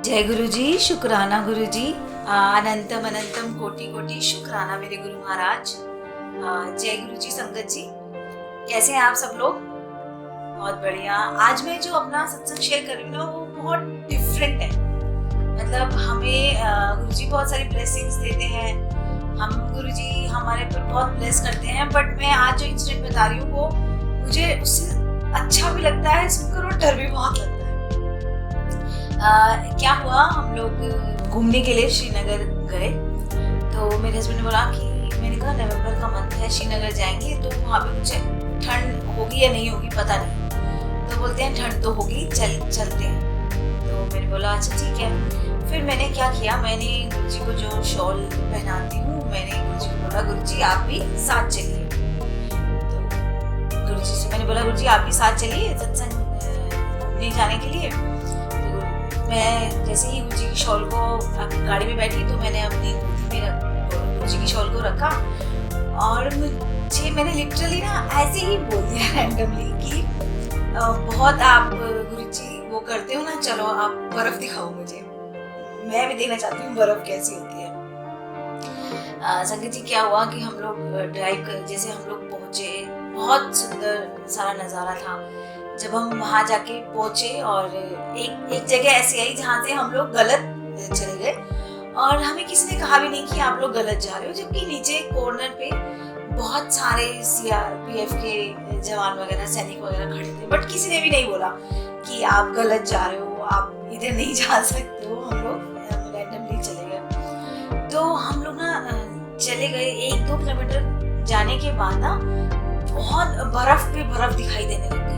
जय गुरु जी, शुक्राना गुरु जी। अनंतम अनंतम कोटि कोटि शुक्राना मेरे गुरु महाराज। जय गुरु जी। संगत जी, कैसे हैं आप सब लोग? बहुत बढ़िया। आज मैं जो अपना सत्संग शेयर कर रही हूँ ना, वो बहुत डिफरेंट है। मतलब हमें गुरु जी बहुत सारी ब्लेसिंग्स देते हैं, हम गुरु जी हमारे पर बहुत ब्लेस करते हैं। बट मैं आज जो इंसिडेंट बता रही हूँ वो मुझे उससे अच्छा भी लगता है सुनकर और डर भी बहुत लगता है। क्या हुआ, हम लोग घूमने के लिए श्रीनगर गए। तो मेरे हस्बैंड ने बोला कि, मैंने कहा नवंबर का मंथ है, श्रीनगर जाएंगे तो वहाँ पे कुछ ठंड होगी या नहीं होगी पता नहीं। तो बोलते हैं ठंड तो होगी, चलते हैं। तो मैंने बोला अच्छा ठीक है। फिर मैंने क्या किया, मैंने गुरु जी को जो शॉल पहनाती हूँ, मैंने गुरु जी को बोला गुरु जी आप भी साथ चलिए। तो गुरु जी से मैंने बोला गुरु जी आप भी साथ चलिए सत्संग घूमने जाने के लिए। मैं जैसे ही गुरु जी की शॉल को गाड़ी में बैठी तो मैंने अपनी गोदी में गुरु जी की शॉल को रखा और मैंने लिटरली ना ऐसे ही बोल दिया रैंडमली कि बहुत आप गुरु जी वो करते हो ना, चलो आप बर्फ दिखाओ मुझे, मैं भी देखना चाहती हूँ बर्फ कैसी होती है। संगत जी क्या हुआ कि हम लोग ड्राइव कर, जैसे हम लोग पहुंचे, बहुत सुंदर सारा नज़ारा था। जब हम वहाँ जाके पहुंचे और एक जगह ऐसी आई जहाँ से हम लोग गलत चले गए और हमें किसी ने कहा भी नहीं कि आप लोग गलत जा रहे हो, जबकि नीचे कॉर्नर पे बहुत सारे CRPF के जवान वगैरह, सैनिक वगैरह खड़े थे। बट किसी ने भी नहीं बोला कि आप गलत जा रहे हो, आप इधर नहीं जा सकते हो। हम लोग रैंडमली चले गए। तो हम लोग ना चले गए, 1-2 किलोमीटर जाने के बाद ना बहुत बर्फ पे बर्फ दिखाई देने लग गई।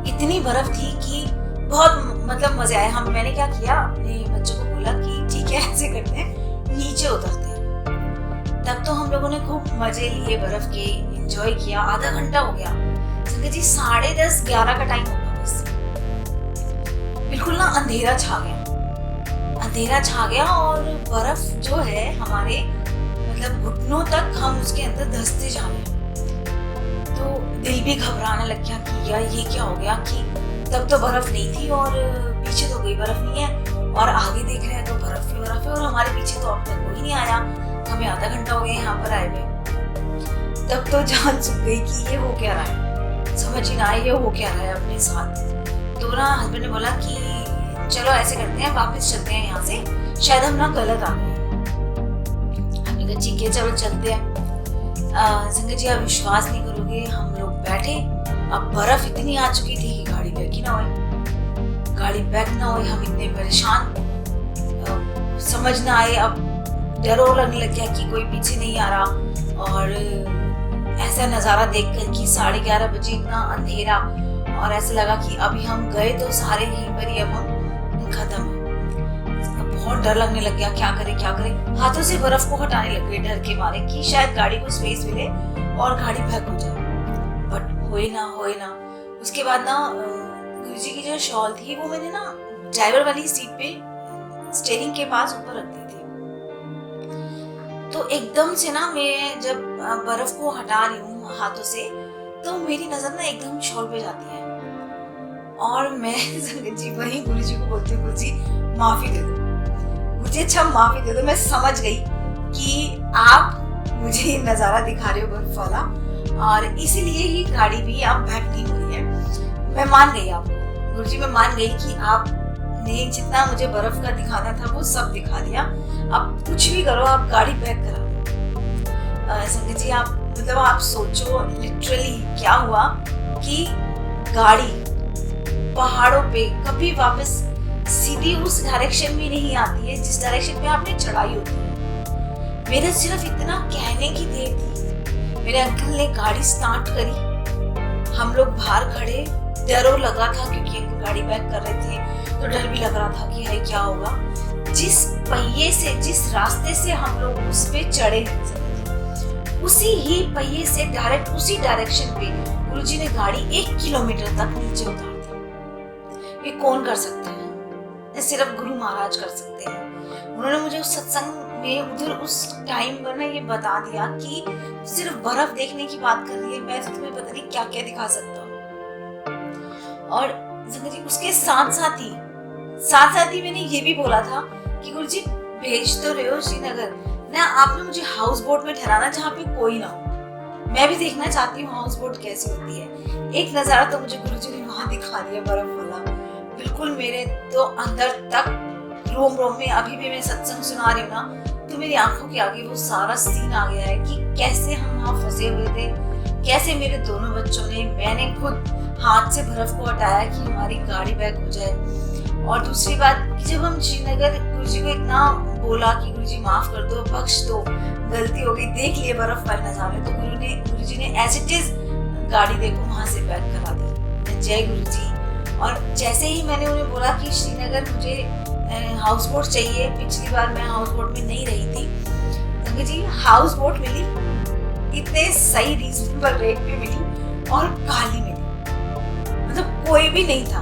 इतनी बर्फ थी कि बहुत मतलब मजे आए। मैंने क्या किया, अपने बच्चों को बोला कि ठीक है ऐसे करते हैं, नीचे उतरते हैं। तब तो हम लोगों ने खूब मजे लिए, बर्फ के एंजॉय किया। आधा घंटा हो गया संगत जी, 10:30-11 का टाइम होगा बस। बिल्कुल ना अंधेरा छा गया और बर्फ जो है हमारे मतलब घुटनों तक, हम उसके अंदर धंसते जा रहे हैं। तो दिल भी घबराने लग गया कि यार ये क्या हो गया, कि तब तो बर्फ नहीं थी और पीछे तो कोई बर्फ नहीं है और आगे देख रहे हैं तो बर्फ ही बर्फ है और हमारे पीछे तो अब तक कोई नहीं आया। हमें आधा घंटा हो गया यहाँ पर आए हुए। तब तो जान सूख गई कि ये हो क्या रहा है, समझ ही ना आए ये हो क्या रहा है अपने साथ। तो ना हस्बैंड ने बोला कि चलो ऐसे करते हैं, वापस चलते हैं यहाँ से, शायद हम ना गलत आ गए। हमने कहा ठीक है चलो चलते हैं। संगत जी आप विश्वास नहीं करोगे, हम लोग बैठे, अब बर्फ इतनी आ चुकी थी कि गाड़ी बैक ना हो। हम इतने परेशान, समझ ना आए, अब डर और लगने लग गया कि कोई पीछे नहीं आ रहा। और ऐसा नज़ारा देखकर कि 11:30 बजे इतना अंधेरा, और ऐसा लगा कि अभी हम गए तो सारे यहीं पर ही अब हम खत्म है। बहुत डर लगने लग गया, क्या करें। हाथों से बर्फ को हटाने लग गए डर के मारे कि शायद गाड़ी को स्पेस मिले और गाड़ी बैक हो जाए। बट होए ना। उसके बाद ना गुरु जी की जो शॉल थी वो मैंने ना ड्राइवर वाली सीट पे स्टीयरिंग के पास ऊपर रख दी थी। तो एकदम से ना मैं जब बर्फ को हटा रही हूँ हाथों से, तो मेरी नजर ना एकदम शॉल पे जाती है और मैं संगत जी वही गुरु जी को बोलती हूँ, गुरु जी माफी दे दो मुझे, अच्छा माफी दे दो। मैं समझ गई कि आप मुझे ये नजारा दिखा रहे हो बर्फ वाला और इसीलिए ही गाड़ी भी आप बैक नहीं हो रही है। मैं मान गई आपको गुरु जी, मैं मान गई कि आपने जितना मुझे बर्फ का दिखाना था वो सब दिखा दिया। अब कुछ भी करो, आप गाड़ी बैक करा दो। संगत जी आप सोचो लिटरली क्या हुआ कि गाड़ी पहाड़ों पे कभी वापस सीधी उस डायरेक्शन में नहीं आती है जिस डायरेक्शन में आपने चढ़ाई होती है। मेरे सिर्फ इतना कहने की देर थी, मेरे अंकल ने गाड़ी स्टार्ट करी, हम लोग बाहर खड़े, डर लगा था क्योंकि अंकल गाड़ी बैक कर रहे थे, तो डर भी लग रहा था कि है क्या होगा। जिस पहिए से, जिस रास्ते से हम लोग उस पे चढ़े, उसी ही पहिए से डायरेक्ट उसी डायरेक्शन पे गुरुजी ने गाड़ी 1 किलोमीटर तक नीचे उतार दी। ये कौन कर सकता है? सिर्फ गुरु महाराज कर सकते हैं। उन्होंने मुझे उस सत्संग में उधर उस टाइम पर ना ये बता दिया कि सिर्फ बर्फ देखने की बात कर रही है, मैं तो तुम्हें पता नहीं क्या क्या दिखा सकता हूँ। और उसके साथ साथ ही साथ साथ ही मैंने ये भी बोला था कि गुरुजी भेज तो रहे हो श्रीनगर ना, आपने मुझे हाउस बोट में ठहराना जहाँ पे कोई ना हो। मैं भी देखना चाहती हूँ हाउस बोट कैसी होती है। एक नजारा तो मुझे गुरुजी ने वहां दिखा दिया, बर्फ वाला, बिल्कुल मेरे तो अंदर तक रोम रोम में। अभी भी मैं सत्संग सुना रही हूँ ना, तो मेरी आंखों के आगे वो सारा सीन आ गया है कि कैसे हम वहाँ फंसे हुए थे, कैसे मेरे दोनों बच्चों ने, मैंने खुद हाथ से बर्फ को हटाया कि हमारी गाड़ी बैग हो जाए। और दूसरी बात कि जब हम श्रीनगर गुरुजी को इतना बोला कि गुरुजी माफ कर दो, बख्श दो, गलती हो गई, देख लिए बर्फ पर नजारे, तो गुरुजी ने एज इट इज गाड़ी देखो वहां से पैक करा दी। जय गुरुजी। और जैसे ही मैंने उन्हें बोला कि श्रीनगर मुझे हाउस बोट चाहिए, पिछली बार मैं हाउस बोट में नहीं रही थी, संगत जी हाउस बोट मिली, इतने सही रीजनेबल रेट पे मिली और खाली मिली, मतलब कोई भी नहीं था।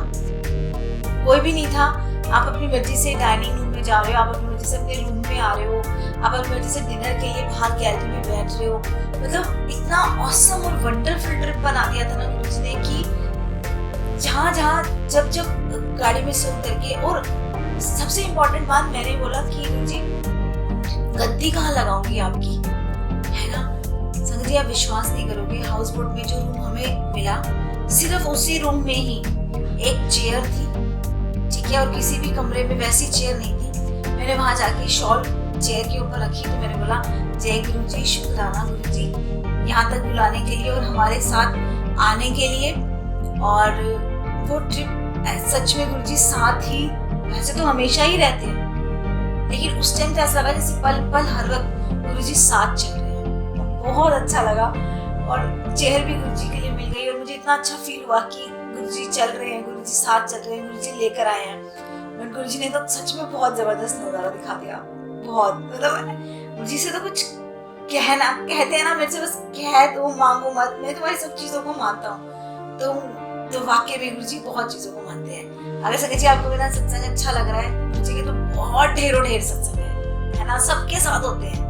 आप अपनी मर्जी से डाइनिंग रूम में जा रहे हो, आप अपनी मर्जी से अपने रूम में आ रहे हो, आप अपनी मर्जी से डिनर के लिए बाहर गैलरी में बैठ रहे हो। मतलब इतना ऑसम और वंडरफुल ट्रिप बना दिया था ना गुरुजी ने कि जहाँ जब गाड़ी में से उतर के, और सबसे इम्पोर्टेंट बात मैंने बोला कि गुरुजी गद्दी कहाँ लगाऊंगी आपकी, है ना। संगत जी आप विश्वास नहीं करोगे, हाउस बोट में जो रूम हमें मिला, सिर्फ उसी रूम में ही एक चेयर थी, ठीक है, और किसी भी कमरे में वैसी चेयर नहीं थी। मैंने वहां जाके शॉल चेयर के ऊपर रखी, तो मैंने बोला जय गुरुजी, शुक्राना गुरुजी यहाँ तक बुलाने के लिए और हमारे साथ आने के लिए। और वो ट्रिप सच में गुरुजी साथ ही, वैसे तो हमेशा ही रहते हैं, लेकिन उस टाइम तो ऐसा लगा जैसे पल पल हर वक्त गुरुजी साथ चल रहे हैं। बहुत अच्छा लगा और चेयर भी गुरुजी के लिए मिल गई और मुझे इतना अच्छा फील हुआ कि गुरुजी चल रहे हैं, गुरुजी साथ चल रहे हैं, गुरुजी लेकर आए हैं। बट गुरुजी ने तो सच में बहुत जबरदस्त नजारा दिखा दिया, बहुत, मतलब गुरुजी से तो कुछ कहते हैं ना, मेरे से बस कह दो, मांगो मत, मैं तुम्हारी सब चीजों को मानता हूँ। तो वाकई में गुरुजी बहुत चीजों को मानते हैं। अगर संगत जी आपको मेरा सत्संग अच्छा लग रहा है, गुरुजी के तो बहुत ढेर सत्संग है ना, सबके साथ होते हैं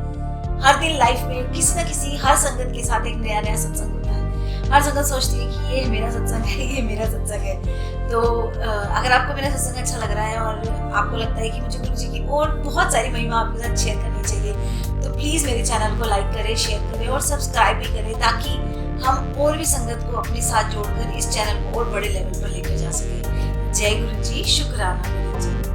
हर दिन लाइफ में, किसी ना किसी, हर संगत के साथ एक नया सत्संग होता है। हर संगत सोचती है कि ये मेरा सत्संग है, ये मेरा सत्संग है। तो अगर आपको मेरा सत्संग अच्छा लग रहा है और आपको लगता है कि मुझे गुरुजी की और बहुत सारी महिमा आपके साथ शेयर करनी चाहिए, तो प्लीज मेरे चैनल को लाइक करें, शेयर करें और सब्सक्राइब भी करें, ताकि हम और भी संगत को अपने साथ जोड़कर इस चैनल को और बड़े लेवल पर लेकर जा सके। जय गुरुजी, शुक्राना गुरुजी।